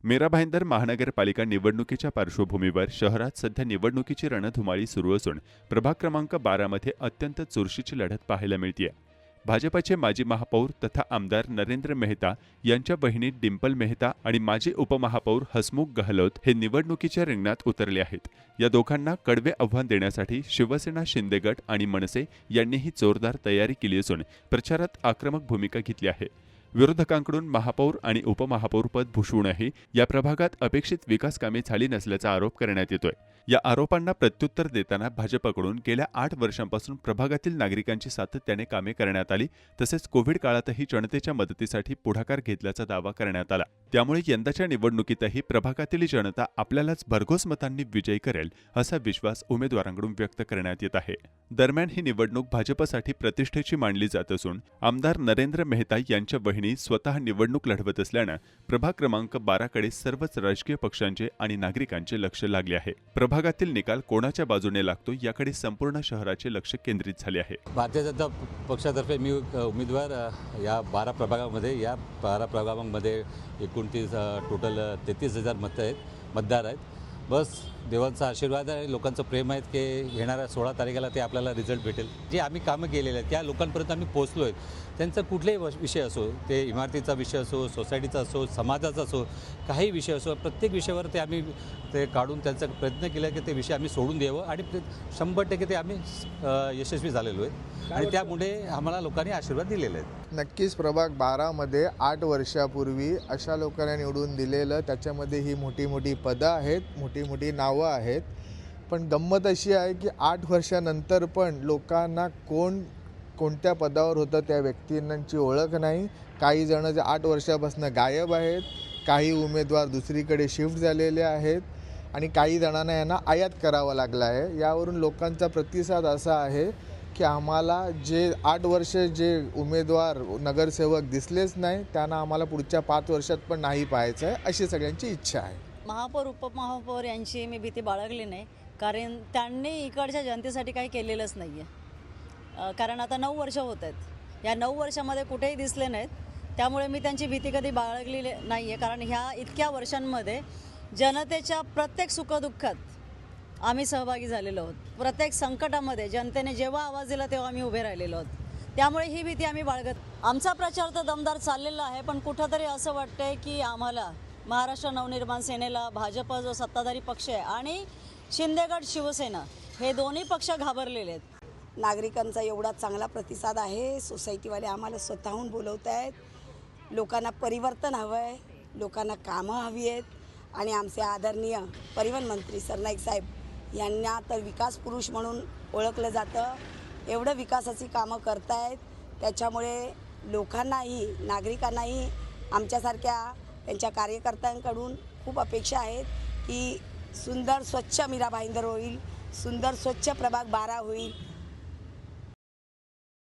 मीरा भाईंदर महानगरपालिका निवडणुकीच्या पार्श्वभूमीवर शहरात सध्या निवडणुकीची रणधुमाळी सुरू असून प्रभाग क्रमांक 12 मध्ये अत्यंत चुरशीची लढत पाहायला मिळते। भाजपचे माजी महापौर तथा आमदार नरेंद्र मेहता यांच्या बहिणी डिंपल मेहता आणि माजी उपमहापौर हसमुख गहलोत हे निवडणुकीच्या रिंगणात उतरले आहेत। या दोघांना कडवे आव्हान देण्यासाठी शिवसेना, शिंदे गट आणि मनसे यांनीही जोरदार तयारी केली असून प्रचारात आक्रमक भूमिका घेतली आहे। विरोधकांकडून महापौर आणि उपमहापौर पद भूषवूनही या प्रभागात अपेक्षित विकास कामे झाली नसल्याचा आरोप करण्यात येतोय। या आरोपांना प्रत्युत्तर देताना भाजपकडून गेल्या 8 वर्षांपासून प्रभागातील नागरिकांची सातत्याने कामे करण्यात आली, तसेच कोविड काळातही जनतेच्या मदतीसाठी पुढाकार घेतल्याचा दावा करण्यात आला। त्यामुळे यंदाच्या निवडणुकीतही प्रभागातील जनता आपल्यालाच भरघोस मतांनी विजयी करेल असा विश्वास उमेदवारांकडून व्यक्त करण्यात येत आहे। दरम्यान ही निवडणूक भाजपसाठी प्रतिष्ठेची मानली जात असून आमदार नरेंद्र मेहता यांच्या बहिणी स्वतः निवडणूक लढवत असल्यानं प्रभाग क्रमांक 12 कडे सर्वच राजकीय पक्षांचे आणि नागरिकांचे लक्ष लागले आहे। प्रभागातील निकाल कोणाच्या बाजूने लागतो याकडे संपूर्ण शहराचे लक्ष केंद्रित झाले आहे। भारतीय जनता पक्षातर्फे मी उमेदवार या 12 प्रभागांमध्ये 29 टोटल 33,000 मतदार आहेत। बस देवांचा आशीर्वाद आहे, लोकांचं प्रेम आहे की येणाऱ्या 16 तारखेला ते आपल्याला रिझल्ट भेटेल। जे आम्ही कामं केलेले आहेत त्या लोकांपर्यंत आम्ही पोहोचलो आहे। त्यांचा कुठलाही विषय असो, ते इमारतीचा विषय असो, सोसायटीचा असो, समाजाचा असो, काही विषय असो, प्रत्येक विषयावर आम्ही ते काढून त्यांचा प्रयत्न केला की ते विषय आम्ही सोडून द्यावं आणि 100% ते आम्ही यशस्वी झालेलो आहे आणि त्यामुळे आम्हाला लोकांनी आशीर्वाद दिलेले आहेत। नक्कीच प्रभाग 12मध्ये 8 वर्षापूर्वी अशा लोकांना निवडून दिलेलं, त्याच्यामध्ये ही मोठी मोठी पदं आहेत, मोठी मोठी नावं आहेत। पण गंमत अशी आहे की 8 वर्षानंतर पण लोकांना कोणत्या पदावर होतं त्या व्यक्तींची ओळख नाही। काही जण जे 8 वर्षापासून गायब आहेत, काही उमेदवार दुसरीकडे शिफ्ट झालेले आहेत आणि काही जणांना यांना आयात करावा लागला आहे। यावरून लोकांचा प्रतिसाद असा आहे की आम्हाला जे 8 वर्ष जे उमेदवार नगरसेवक दिसलेच नाही त्यांना आम्हाला पुढच्या 5 वर्षात पण नाही पाहायचं आहे, अशी सगळ्यांची इच्छा आहे। महापौर उपमहापौर यांची मी भीती बाळगली नाही, कारण त्यांनी इकडच्या जनतेसाठी काही केलेलंच नाही आहे। कारण आता 9 वर्ष होत आहेत, या 9 वर्षामध्ये कुठेही दिसले नाहीत, त्यामुळे मी त्यांची भीती कधी बाळगली नाही आहे। कारण ह्या इतक्या वर्षांमध्ये जनतेच्या प्रत्येक सुखदुःखात आम्ही सहभागी झालेलो आहोत। प्रत्येक संकटामध्ये जनतेने जेव्हा आवाज दिला तेव्हा आम्ही उभे राहिलेलो आहोत, त्यामुळे ही भीती आम्ही बाळगत। आमचा प्रचार तर दमदार चाललेला आहे, पण कुठंतरी असं वाटतंय की आम्हाला महाराष्ट्र नवनिर्माण सेनेला, भाजप जो सत्ताधारी पक्ष आहे आणि शिंदे गट शिवसेना हे दोन्ही पक्ष घाबरलेले आहेत। नागरिकांचा एवढा चांगला प्रतिसाद आहे, सोसायटीवाले आम्हाला स्वतःहून बोलवत आहेत। लोकांना परिवर्तन हवं आहे, लोकांना कामं हवी आहेत आणि आमचे आदरणीय परिवहन मंत्री सरनाईक साहेब यांना तर विकास पुरुष म्हणून ओळखलं जातं। एवढं विकासाची कामं करतायत, त्याच्यामुळे लोकांनाही, नागरिकांनाही आमच्यासारख्या त्यांच्या कार्यकर्त्यांकडून खूप अपेक्षा आहेत की सुंदर स्वच्छ मीरा भाईंदर होईल, सुंदर स्वच्छ प्रभाग 12 होईल